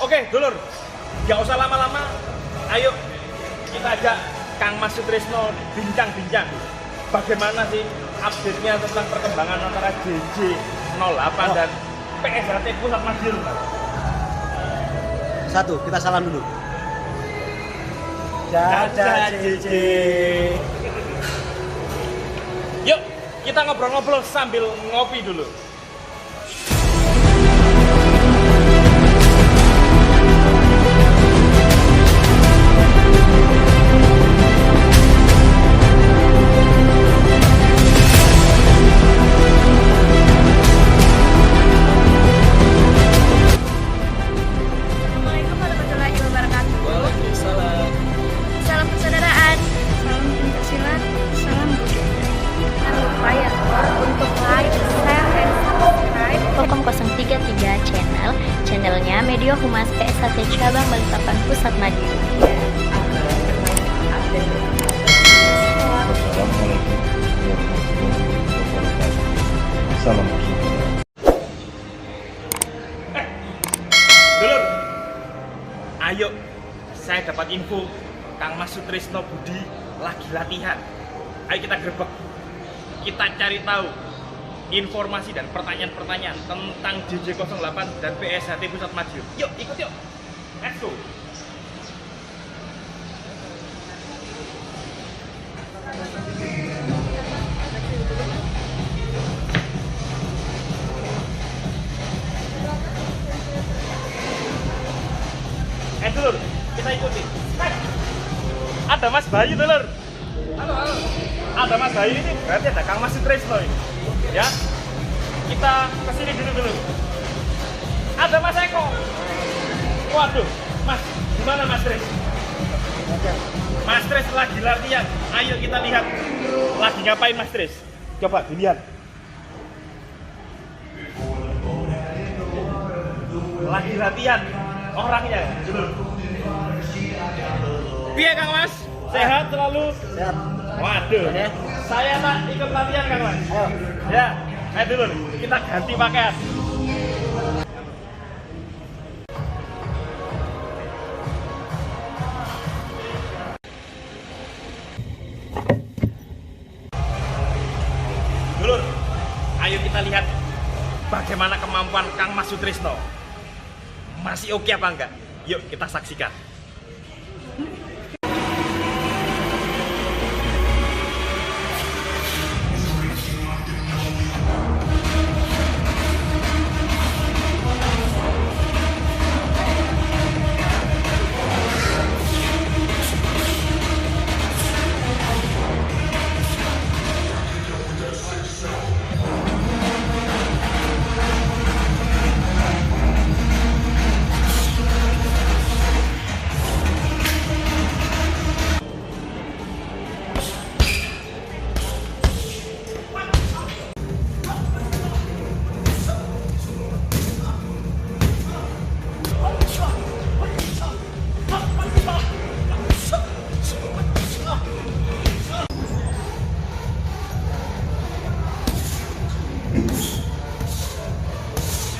Oke, dulur, gak usah lama-lama. Ayo kita ajak Kang Mas Sutrisno bincang-bincang. Bagaimana sih update-nya tentang perkembangan antara JJ08 dan PSHT Pusat Madiun? Satu, kita salam dulu. Dadah JJ. Yuk, kita ngobrol-ngobrol sambil ngopi dulu. Assalamualaikum warahmatullahi wabarakatuh. Waalaikumsalam. Salam persaudaraan, salam pencaksilat, salam budaya. Jangan lupa ya untuk like, share, dan subscribe Telkom 033 channelnya Media Humas PSHT Cabang Balikpapan Pusat Madiun. Assalamualaikum warahmatullahi wabarakatuh. Salam persaudaraan. Dulur, ayo, saya dapat info Kang Mas Sutrisno Budi lagi latihan. Ayo kita grebek, kita cari tahu informasi dan pertanyaan-pertanyaan tentang JJ08 dan PSHT Pusat Madiun. Yuk, ikut yuk, let's go. Dulur, kita ikuti. Ada Mas Bayu, dulur. Halo. Ada Mas Bayu ini, berarti ada Kang Mas Sutrisno ini. Ya, kita kesini dulu. Ada Mas Eko. Waduh, Mas, gimana Mas Tris? Mas Tris lagi latihan. Ayo kita lihat. Lagi ngapain Mas Tris? Coba dilihat. Lagi latihan orangnya. Iya Kang Mas, sehat selalu. Sehat. Waduh, Ya. saya tak ikut latihan Kang Mas. Ayo. Ya, ayo dulu, kita ganti pakaian. Dulur, ayo kita lihat bagaimana kemampuan Kang Mas Sutrisno. Masih oke apa enggak? Yuk kita saksikan.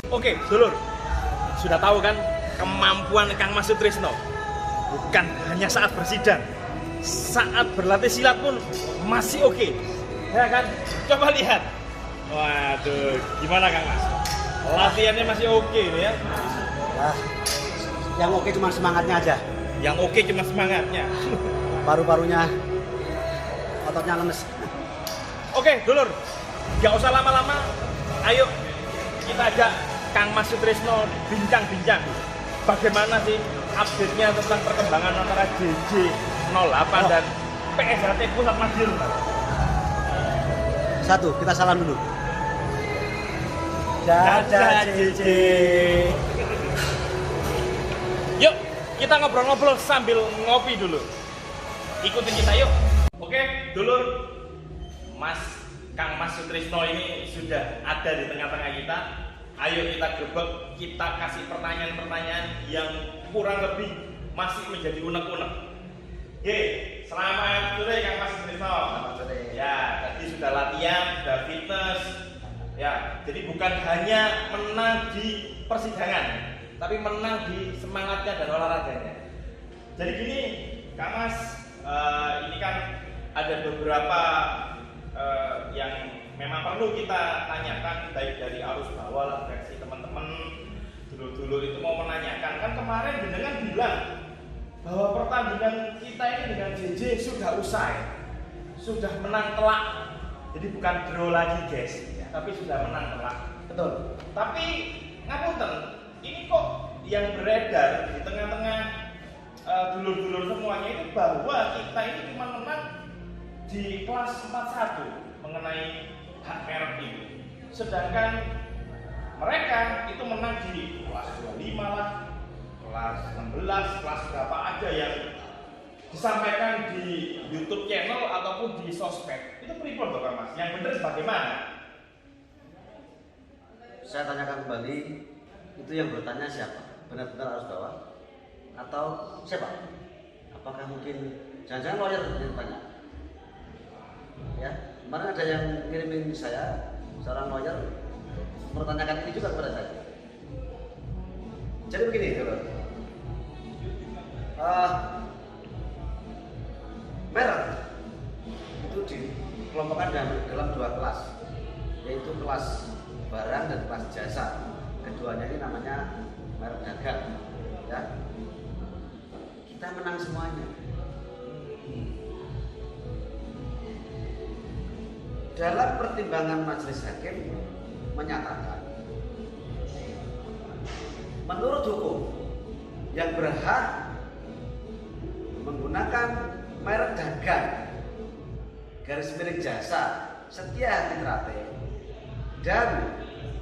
Oke, dulur, sudah tahu kan kemampuan Kang Mas Sutrisno? Bukan hanya saat bersidang, saat berlatih silat pun masih oke. Ya kan? Coba lihat. Waduh, gimana Kang Mas? Latihannya masih oke ini ya? Ya, yang oke cuma semangatnya aja. Yang oke cuma semangatnya. Paru-parunya, ototnya lemes. Oke, dulur, gak usah lama-lama. Ayo kita ajak Kang Mas Sutrisno bincang-bincang. Bagaimana sih update-nya tentang perkembangan antara JJ08 dan PSHT Pusat Madiun? Satu, kita salam dulu. Dadah JJ. Yuk, kita ngobrol-ngobrol sambil ngopi dulu. Ikutin kita yuk. Oke, dulur, Kang Mas Sutrisno ini sudah ada di tengah-tengah kita. Ayo kita gebek, kita kasih pertanyaan-pertanyaan yang kurang lebih masih menjadi unek-unek. Oke, selamat sore Kang Mas Sutrisno. Selamat sore. Ya, tadi sudah latihan, sudah fitness. Ya, jadi bukan hanya menang di persidangan, tapi menang di semangatnya dan olahraganya. Jadi gini, Kang Mas, ini kan ada beberapa yang memang perlu kita tanyakan, baik dari arus bawah versi teman-teman dulu itu mau menanyakan. Kan kemarin jenengan bilang bahwa pertandingan kita ini dengan JJ sudah usai, sudah menang telak. Jadi bukan draw lagi guys, tapi sudah menang telak. Betul. Tapi ngapunten, ini kok yang beredar di tengah-tengah dulur-dulur semuanya itu bahwa kita ini cuma menang di kelas 41 mengenai hak merek itu. Sedangkan mereka itu menang di kelas 25 lah, kelas 16, kelas berapa aja yang disampaikan di YouTube channel ataupun di sosmed. Itu pripun Bapak Mas? Yang benar bagaimana? Saya tanyakan kembali, itu yang bertanya siapa? Benar-benar harus bawah? Atau siapa? Apakah mungkin jangan-jangan lawyer yang tanya? Ya, kemarin ada yang ngirimin saya, seorang lawyer mempertanyakan ini juga kepada saya. Jadi begini, merek itu dikelompokkan dalam dua kelas, yaitu kelas barang dan kelas jasa. Keduanya ini namanya merek dagang, ya. Kita menang semuanya. Dalam pertimbangan majelis hakim menyatakan, menurut hukum yang berhak menggunakan merek dagang garis miring jasa Setia Hati Trate dan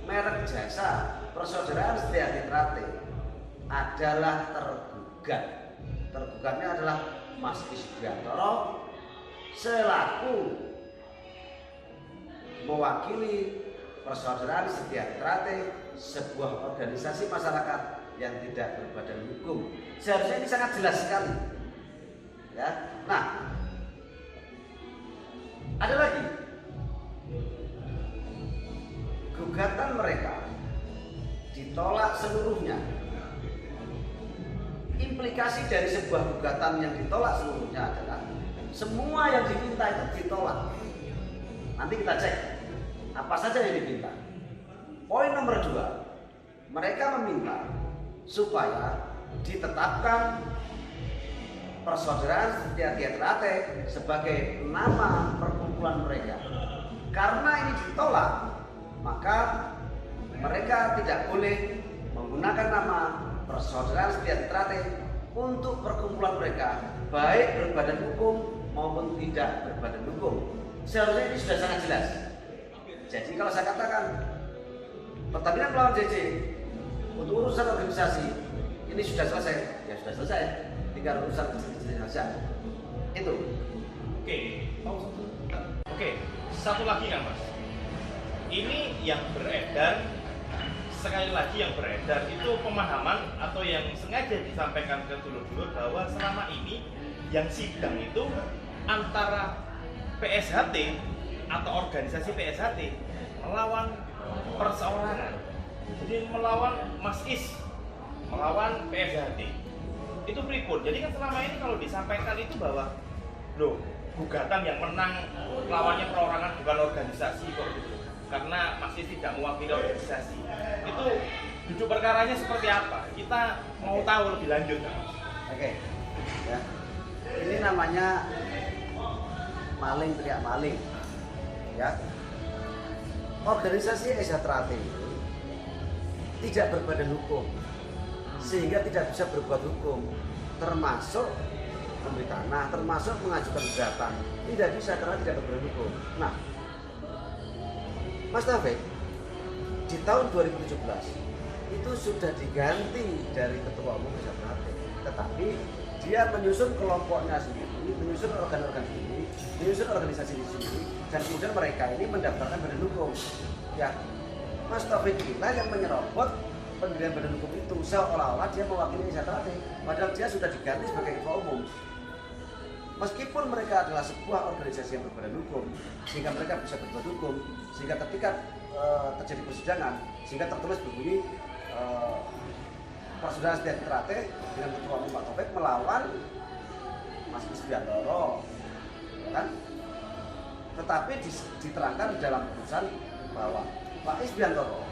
merek jasa Persaudaraan Setia Hati Trate adalah tergugat. Tergugatnya adalah Mas Isbiantoro selaku mewakili Persaudaraan Setia Hati Trate, sebuah organisasi masyarakat yang tidak berbadan hukum. Seharusnya ini sangat jelas sekali. Ya. Nah, ada lagi gugatan mereka ditolak seluruhnya. Implikasi dari sebuah gugatan yang ditolak seluruhnya adalah semua yang diminta itu ditolak. Nanti kita cek apa saja yang diminta. Poin nomor 2, mereka meminta supaya ditetapkan Persaudaraan Setia Hati Trate sebagai nama perkumpulan mereka. Karena ini ditolak, maka mereka tidak boleh menggunakan nama Persaudaraan Setia Hati Trate untuk perkumpulan mereka, baik berbadan hukum maupun tidak berbadan hukum. Seharusnya ini sudah sangat jelas. Jadi kalau saya katakan pertandingan melawan JJ untuk urusan organisasi ini sudah selesai, ya sudah selesai. Tinggal urusan kecil-kecil saja. Itu. Oke, satu lagi kan Mas. Ini yang beredar, sekali lagi yang beredar itu pemahaman atau yang sengaja disampaikan ke dulur-dulur bahwa selama ini yang sidang itu antara PSHT atau organisasi PSHT melawan perseorangan. Jadi melawan Mas Is, melawan PSHT. Itu pripun. Jadi kan selama ini kalau disampaikan itu bahwa loh, gugatan yang menang lawannya perorangan bukan organisasi kok gitu. Karena masih tidak mewakili organisasi. Itu duduk perkaranya seperti apa? Kita mau tahu lebih lanjut kan? Oke. Ya. Ini namanya maling teriak maling. Ya. Organisasi Esa Trate itu tidak berbadan hukum, sehingga tidak bisa berbuat hukum, termasuk memberi tanah, termasuk mengajukan gugatan. Tidak bisa karena tidak berbadan hukum. Nah, Mas Taufik, di tahun 2017 itu sudah diganti dari Ketua Umum Esa Trate, tetapi dia menyusun kelompoknya sendiri, menyusun organ-organ sendiri, menyusun organisasi sendiri, dan kemudian mereka ini mendaftarkan badan hukum. Ya, Mas Taufik inilah yang menyerobot pendirian badan hukum itu seolah-olah dia mewakili Esa Trate, padahal dia sudah diganti sebagai ketua umum. Meskipun mereka adalah sebuah organisasi yang berbadan hukum, sehingga mereka bisa berbuat hukum, sehingga ketika terjadi persidangan, sehingga tertulis berbunyi Persaudaraan Sejahtera dengan Ketua Umum Pak Taufik melawan Mas Isbiantoro, kan? Tetapi diterangkan di dalam putusan bahwa Pak Isbiantoro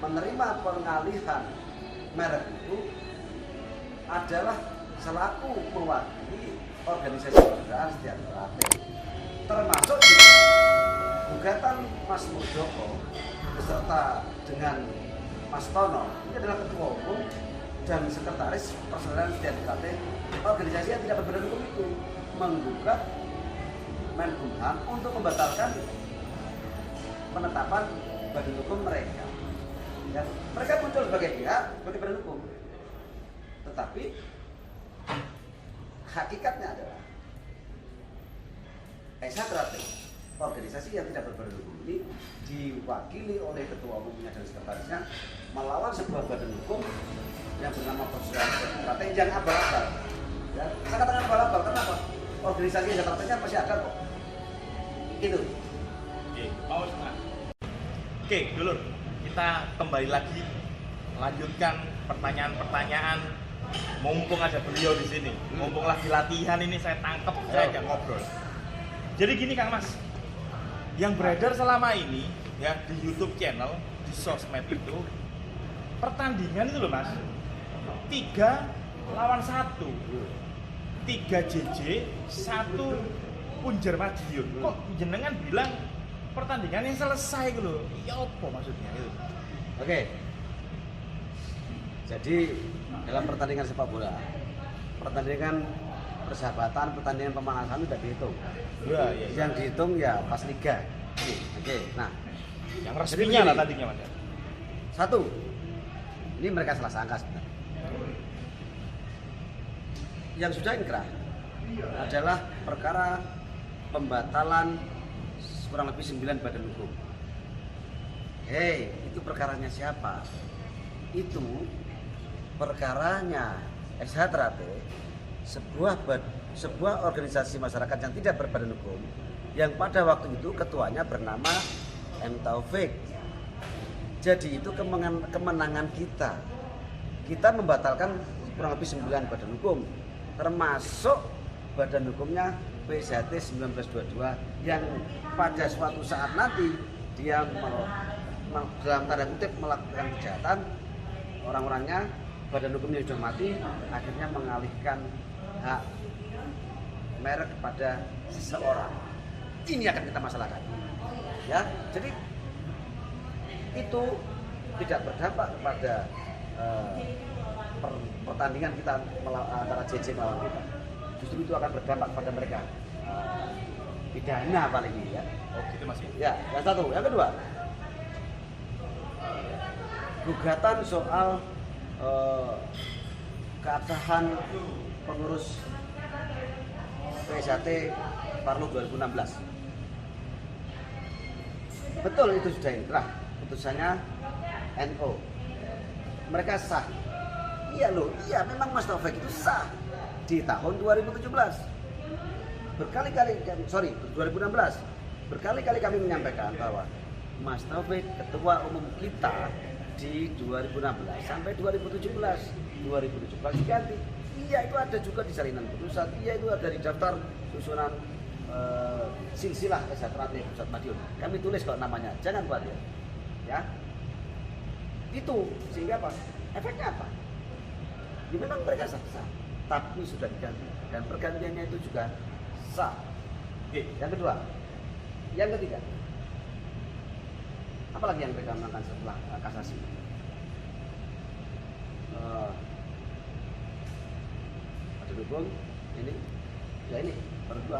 menerima pengalihan merek itu adalah selaku mewakili organisasi Persaudaraan Sejahtera, termasuk juga gugatan Mas Muldoko beserta dengan Mas Tono, ini adalah Ketua Umum dan Sekretaris Persaudaraan Sejahtera, organisasi yang tidak berbadan hukum itu, menggugat Menkumham untuk membatalkan penetapan badan hukum mereka. Ya, mereka muncul sebagai pihak, sebagai badan hukum, tetapi hakikatnya adalah Sejahtera, organisasi yang tidak berbadan hukum ini diwakili oleh ketua umumnya dan sekretarisnya melawan sebuah badan hukum yang bernama Persaudaraan Sejahtera yang abal-abal. Ya, saya katakan abal-abal kenapa? Organisasi Sejahtera masih ada kok. Itu. Oke, dulur, kita kembali lagi lanjutkan pertanyaan-pertanyaan. Mumpung ada beliau di sini, mumpung lagi latihan ini saya tangkap, saya ajak ngobrol. Jadi gini Kang Mas, yang beredar selama ini ya di YouTube channel, di sosmed itu pertandingan itu loh Mas, 3 lawan 1, 3 JJ, 1 Punjer Madiun. Kok jenengan bilang pertandingannya selesai gitu loh? Ya apa maksudnya itu? Oke. Jadi dalam pertandingan sepak bola, pertandingan persahabatan, pertandingan pemanasan itu tidak dihitung. Ya. Yang dihitung ya pas liga. Oke. Nah, Yang resminya lah tadinya Mas. 1, ini mereka salah sangka sebenarnya. Yang sudah inkrah adalah perkara pembatalan kurang lebih 9 badan hukum. Hei, itu perkaranya siapa? Itu perkaranya Sejahtera, sebuah organisasi masyarakat yang tidak berbadan hukum, yang pada waktu itu ketuanya bernama M. Taufik. Jadi itu kemenangan kita. Kita membatalkan kurang lebih 9 badan hukum, termasuk badan hukumnya PSHT 1922 yang pada suatu saat nanti dia dalam tanda kutip melakukan kejahatan, orang-orangnya badan hukumnya sudah mati, akhirnya mengalihkan hak merek kepada seseorang. Ini akan kita masalahkan, ya. Jadi itu tidak berdampak kepada pertandingan kita antara JJ melawan kita. Justru itu akan berdampak pada mereka, pidana paling ini ya. Oh gitu Mas. Ya, yang satu. Yang kedua, gugatan soal keabsahan pengurus PSHT Parlo 2016. Betul itu sudah inkrah, putusannya NO. Mereka sah. Iya loh, iya memang Mas Taufik itu sah di tahun 2017. Berkali-kali, 2016. Berkali-kali kami menyampaikan bahwa Mas Taufik ketua umum kita di 2016 sampai 2017 diganti. Iya itu ada juga di salinan putusan, iya itu ada di daftar susunan silsilah Sejahtera Pusat Madiun. Kami tulis kok namanya, jangan khawatir. Ya. Itu sehingga apa? Efeknya apa? Ya, memang mereka sah, tapi sudah diganti dan pergantiannya itu juga sah. Oke. Yang kedua, yang ketiga, apalagi yang mereka menangkan setelah kasasi? Ada dukung ini, ya ini berdua.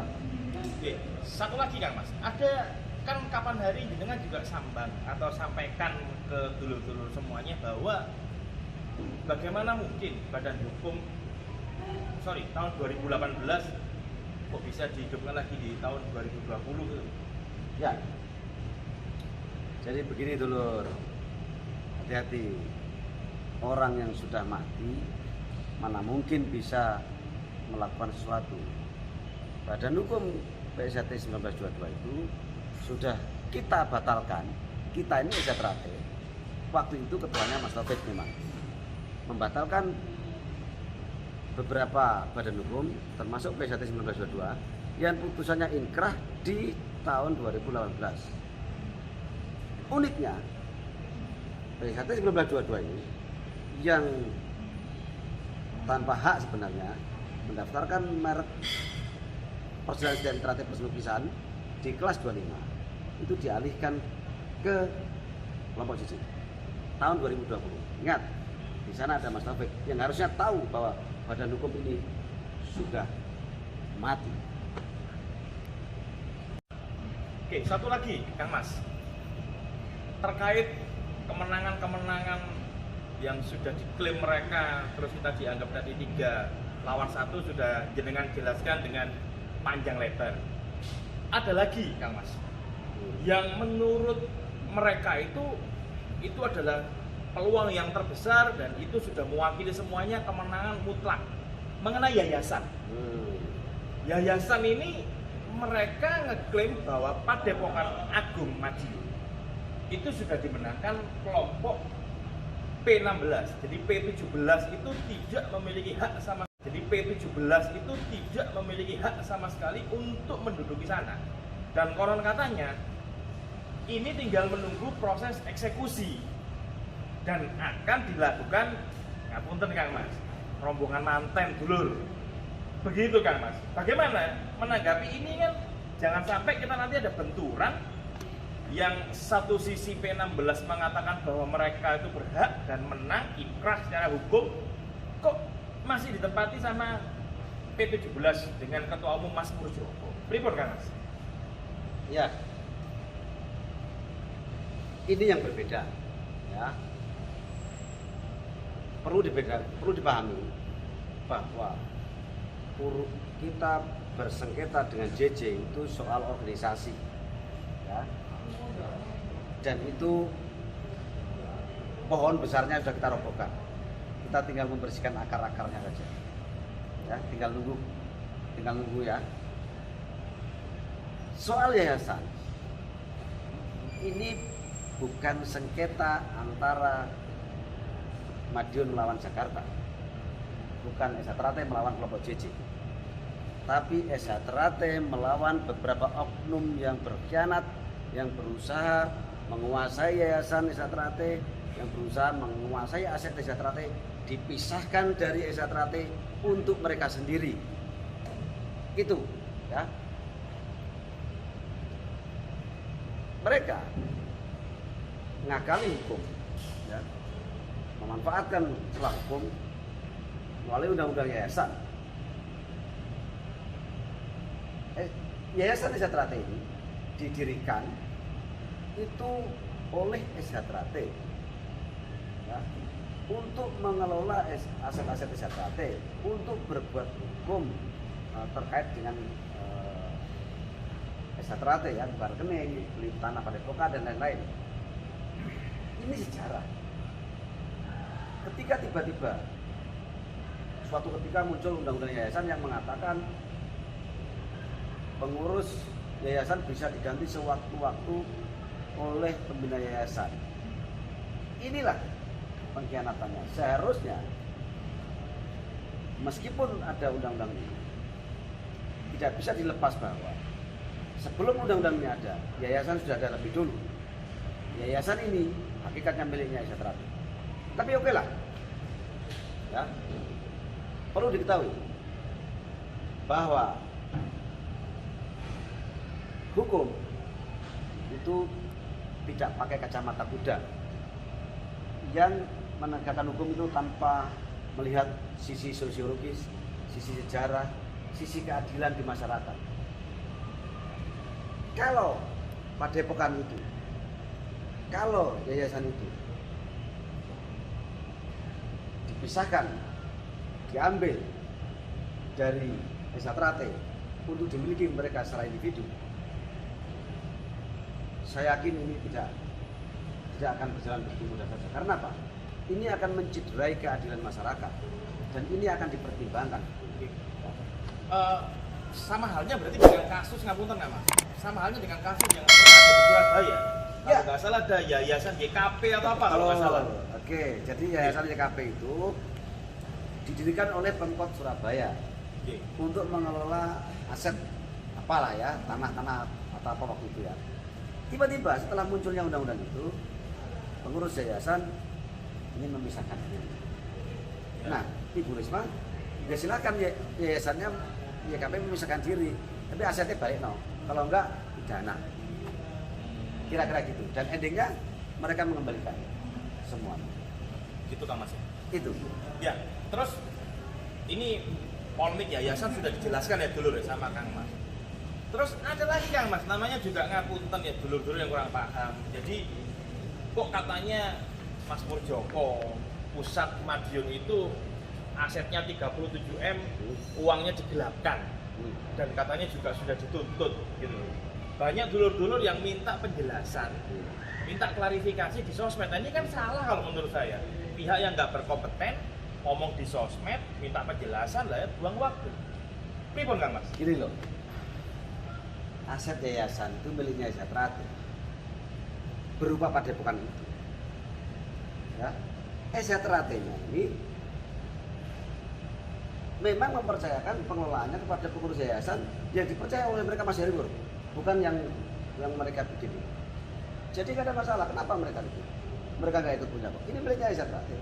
Oke, satu lagi Kang Mas, ada kan kapan hari jenengan juga sambang atau sampaikan ke dulur-dulur semuanya bahwa bagaimana mungkin badan hukum tahun 2018 kok bisa dihidupkan lagi di tahun 2020 gitu? Ya. Jadi begini dulur, hati-hati. Orang yang sudah mati mana mungkin bisa melakukan sesuatu. Badan hukum PSHT 1922 itu sudah kita batalkan. Kita ini Sejahtera. Waktu itu ketuanya Mas Taufik memang. membatalkan beberapa badan hukum termasuk PSHT 1922 yang putusannya inkrah di tahun 2018. Uniknya PSHT 1922 ini yang tanpa hak sebenarnya mendaftarkan merek perjalanan dan teratai perselukisan di kelas 25 itu dialihkan ke kelompok JJ tahun 2020. Ingat, di sana ada Mas Taufik yang harusnya tahu bahwa badan hukum ini sudah mati. Oke, satu lagi Kang Mas, terkait kemenangan-kemenangan yang sudah diklaim mereka, terus kita dianggap tadi 3 lawan 1 sudah jenengan jelaskan dengan panjang lebar. Ada lagi Kang Mas, yang menurut mereka itu adalah peluang yang terbesar dan itu sudah mewakili semuanya kemenangan mutlak mengenai yayasan. Yayasan ini mereka ngeklaim bahwa Padepokan Agung Madiun itu sudah dimenangkan kelompok P16. Jadi P17 itu tidak memiliki hak sama. Jadi P17 itu tidak memiliki hak sama sekali untuk menduduki sana. Dan konon katanya ini tinggal menunggu proses eksekusi dan akan dilakukan, ngapunten Kang Mas, rombongan manten dulur. Begitu Kang Mas. Bagaimana menanggapi ini kan? Jangan sampai kita nanti ada benturan yang satu sisi P16 mengatakan bahwa mereka itu berhak dan menang ikrah secara hukum, kok masih ditempati sama P17 dengan Ketua Umum Mas Purjoko. Pripun Kang Mas? Ya, ini yang berbeda, ya. Perlu dipahami bahwa kita bersengketa dengan JJ itu soal organisasi, ya. Dan itu pohon besarnya sudah kita robohkan. Kita tinggal membersihkan akar-akarnya saja. Ya, tinggal nunggu ya. Soal yayasan, ini bukan sengketa antara Madiun melawan Jakarta, bukan SH Teratai melawan kelompok JJ, tapi SH Teratai melawan beberapa oknum yang berkhianat, yang berusaha menguasai yayasan SH Teratai, yang berusaha menguasai aset SH Teratai, dipisahkan dari SH Teratai untuk mereka sendiri. Itu, ya. Mereka ngakali hukum, ya, memanfaatkan celah hukum melalui undang-undang yayasan. Yayasan SH Teratai ini didirikan itu oleh SH Teratai, ya, untuk mengelola aset-aset SH Teratai, untuk berbuat hukum terkait dengan SH Teratai, ya, buka rekening, beli tanah Padepokan dan lain-lain. Ini sejarah. Ketika tiba-tiba suatu ketika muncul undang-undang yayasan yang mengatakan pengurus yayasan bisa diganti sewaktu-waktu oleh pembina yayasan. Inilah pengkhianatannya. Seharusnya meskipun ada undang-undang ini, tidak bisa dilepas bahwa sebelum undang-undang ini ada, yayasan sudah ada lebih dulu. Yayasan ini hakikatnya miliknya SH Teratai. Tapi oke lah, ya, perlu diketahui bahwa hukum itu tidak pakai kacamata kuda. Yang menegakkan hukum itu tanpa melihat sisi sosiologis, sisi sejarah, sisi keadilan di masyarakat. Kalau Padepokan itu, kalau yayasan itu dipisahkan, diambil dari SH Teratai untuk dimiliki mereka secara individu, saya yakin ini tidak akan berjalan begitu mudah saja. Karena apa? Ini akan mencederai keadilan masyarakat dan ini akan dipertimbangkan. Sama halnya berarti dengan kasus, ngapunten nggak Mas? Sama halnya dengan kasus yang pernah ada di Surabaya. Kalau nggak salah ada yayasan YKP atau apa kalau nggak salah. Oke, jadi Yayasan YKP itu didirikan oleh Pemkot Surabaya Oke. untuk mengelola aset apalah ya, tanah-tanah atau apa waktu itu ya. Tiba-tiba setelah munculnya undang-undang itu, pengurus yayasan ingin memisahkan diri. Nah, Ibu Risma, ya silakan yayasannya YKP memisahkan diri, tapi asetnya balik no. Kalau enggak, pidana. Kira-kira gitu. Dan endingnya mereka mengembalikan semua. Gitu Kang Mas. Itu. Ya, terus ini polemik yayasan sudah dijelaskan ya dulur ya sama Kang Mas. Terus ada lagi Kang Mas, namanya juga ngapunten ya dulur-dulur yang kurang paham. Jadi kok katanya Mas Murjoko, pusat Madiun itu asetnya 37M, uangnya digelapkan. Dan katanya juga sudah dituntut gitu. Banyak dulur-dulur yang minta penjelasan, minta klarifikasi di sosmed. Nah, ini kan salah kalau menurut saya. Pihak yang nggak berkompeten ngomong di sosmed, minta penjelasan lah ya, buang waktu. Pripun Kang Mas? Gini loh, aset yayasan itu miliknya Yayasan Trate berupa padepokan itu. Ya, Yayasan Trate-nya ini memang mempercayakan pengelolaannya kepada pengurus yayasan yang dipercaya oleh mereka Mas Heriwur, bukan yang mereka bikin. Jadi nggak ada masalah. Kenapa mereka itu? Mereka nggak ikut punya kok. Ini miliknya Yayasan Trate.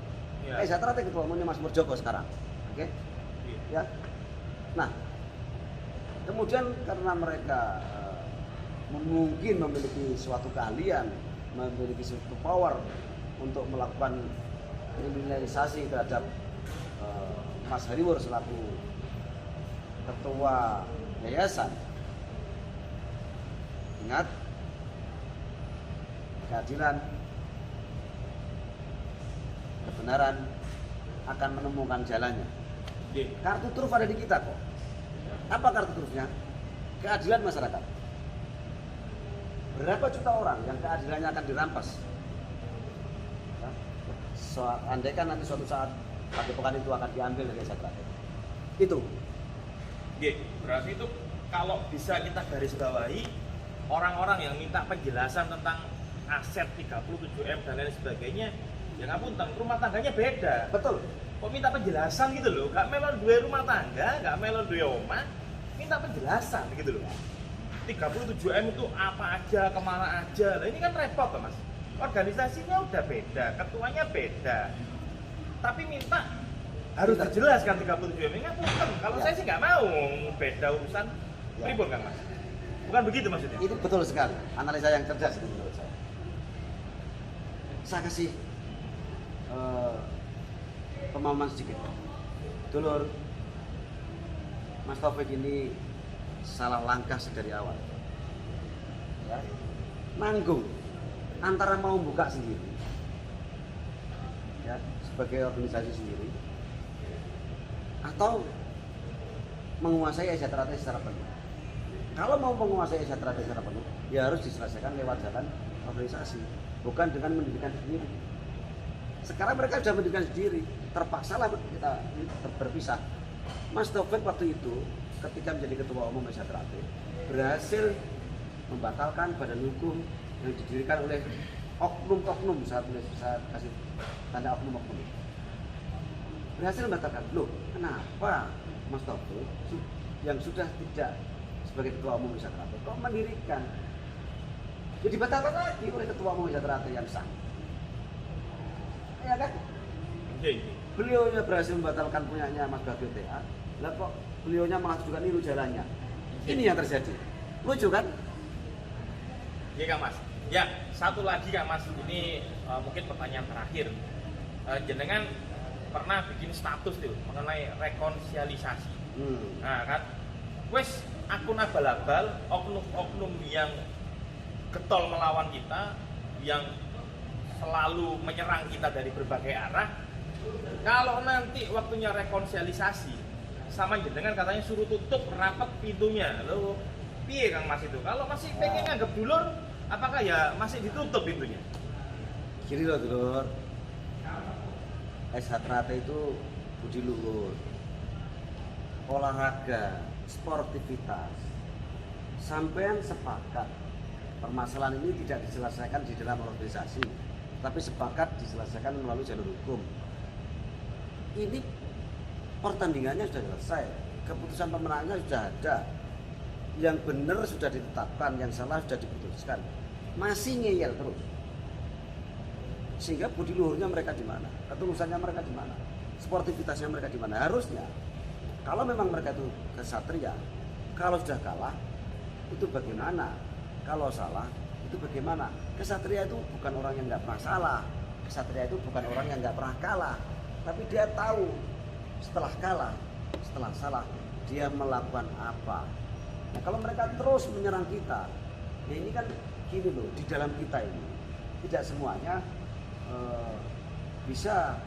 Ya. Yayasan Trate ketua umumnya Mas Murjoko sekarang. Oke? Ya. Nah, kemudian karena mereka mungkin memiliki suatu keahlian, memiliki suatu power untuk melakukan kriminalisasi terhadap Mas Heriwur selaku ketua yayasan. Ingat, keadilan, kebenaran akan menemukan jalannya. Kartu truf ada di kita kok. Apa kartu trufnya? Keadilan masyarakat. Berapa juta orang yang keadilannya akan dirampas? Ya. Andaikan nanti suatu saat padepokan itu akan diambil dari Yayasan Trate. Itu. Berarti itu kalau bisa kita garis bawahi, orang-orang yang minta penjelasan tentang aset 37M dan lain sebagainya, ya ngapunten, rumah tangganya beda. Betul. Kok minta penjelasan gitu loh, gak melon dua rumah tangga, gak melon dua omah, minta penjelasan gitu loh. 37M itu apa aja, kemana aja, nah ini kan repot Mas. Organisasinya udah beda, ketuanya beda, tapi minta harus dijelaskan 37M ini ngapunten. Kalau saya sih nggak mau beda urusan pribun kan Mas. Bukan begitu maksudnya? Itu betul sekali, analisa yang cerdas itu menurut saya. Saya kasih pemahaman sedikit. Dulur, Mas Taufik ini salah langkah sedari awal. Ya. Nanggung antara mau buka sendiri, ya, sebagai organisasi sendiri, atau menguasai Yayasan Trate secara penuh. Kalau mau menguasai Yayasan Trate secara penuh, ya harus diselesaikan lewat jalan organisasi, bukan dengan mendirikan sendiri. Sekarang mereka sudah mendirikan sendiri, terpaksalah kita berpisah. Mas Taufik waktu itu ketika menjadi ketua umum Yayasan Trate berhasil membatalkan badan hukum yang didirikan oleh oknum-oknum, saat kasih tanda oknum-oknum. Berhasil membatalkan. Loh, kenapa Mas Taufik yang sudah tidak sebagai ketua umum Yayasan Trate kok mendirikan? Jadi dibatalkan lagi oleh ketua umum Yayasan Trate yang sah. Ya kan? Beliaunya berhasil membatalkan punyanya Mas Bagio TA, lah kok beliaunya malah juga niru jalannya. Ini yang terjadi. Lucu kan? Iya Kang Mas. Ya, satu lagi Kang Mas, ini mungkin pertanyaan terakhir. Jenengan pernah bikin status tuh mengenai rekonsiliasi. Nah kan, wes akun abal-abal, oknum-oknum yang getol melawan kita, yang selalu menyerang kita dari berbagai arah. Kalau nanti waktunya rekonsiliasi, sama jenengan katanya suruh tutup rapat pintunya. Loh, piye Kang Mas itu? Kalau masih pengen nganggep dulur, apakah ya masih ditutup pintunya? Gini loh dulur, Yayasan Trate itu budi luhur, olahraga, sportivitas. Sampean sepakat permasalahan ini tidak diselesaikan di dalam organisasi, tapi sepakat diselesaikan melalui jalur hukum. Ini pertandingannya sudah selesai, keputusan pemenangnya sudah ada, yang benar sudah ditetapkan, yang salah sudah diputuskan, masih ngeyel terus. Sehingga budi luhurnya mereka di mana, ketulusannya mereka di mana, sportivitasnya mereka di mana. Harusnya kalau memang mereka itu kesatria, kalau sudah kalah itu bagaimana, kalau salah itu bagaimana. Kesatria itu bukan orang yang nggak pernah salah, kesatria itu bukan orang yang nggak pernah kalah, tapi dia tahu setelah kalah, setelah salah dia melakukan apa. Nah, kalau mereka terus menyerang kita, ya ini kan gini loh, di dalam kita ini tidak semuanya bisa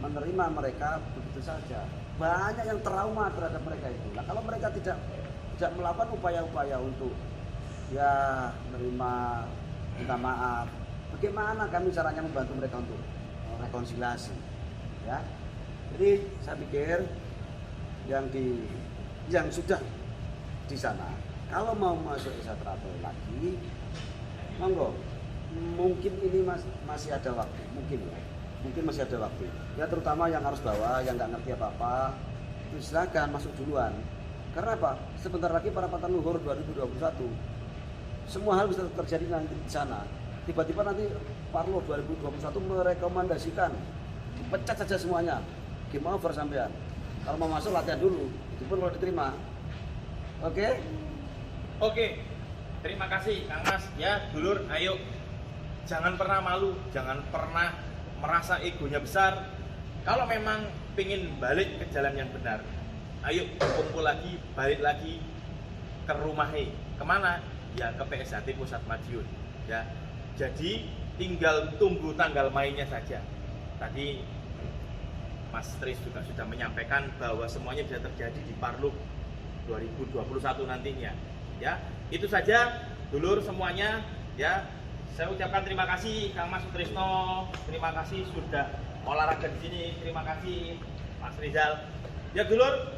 menerima mereka begitu saja. Banyak yang trauma terhadap mereka itu. Nah, kalau mereka tidak melakukan upaya-upaya untuk ya menerima, minta maaf, bagaimana kami caranya membantu mereka untuk rekonsiliasi, ya. Jadi saya pikir yang sudah di sana, kalau mau masuk Exatrato lagi, monggo. Mungkin ini masih ada waktu, mungkin masih ada waktu. Ya terutama yang harus bawa, yang nggak ngerti apa-apa, itu silakan masuk duluan. Karena apa? Sebentar lagi Parapatan Luhur 2021, semua hal bisa terjadi nanti di sana. Tiba-tiba nanti Parlo 2021 merekomendasikan, pecat saja semuanya, game over sampean. Kalau mau masuk latihan dulu, itu pun kalau diterima. Oke? Terima kasih Kang Mas. Ya, dulur, ayo. Jangan pernah malu, jangan pernah merasa egonya besar. Kalau memang pingin balik ke jalan yang benar, ayo kumpul lagi, balik lagi ke rumahnya. Kemana? Ya ke PSHT Pusat Madiun. Ya, jadi tinggal tunggu tanggal mainnya saja. Tadi Mas Tris juga sudah menyampaikan bahwa semuanya bisa terjadi di Parluk 2021 nantinya. Ya, itu saja dulur semuanya. Ya, saya ucapkan terima kasih Kang Mas Sutrisno, terima kasih sudah olahraga di sini, terima kasih Mas Rizal. Ya dulur,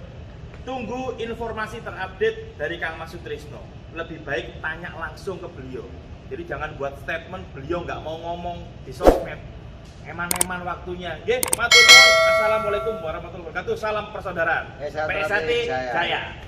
tunggu informasi terupdate dari Kang Mas Sutrisno. Lebih baik tanya langsung ke beliau. Jadi jangan buat statement beliau nggak mau ngomong di sosmed. Eman-eman waktunya. Nggih, matur nuwun. Assalamualaikum warahmatullahi wabarakatuh. Salam persaudaraan. PSHT PSHT Jaya. Jaya.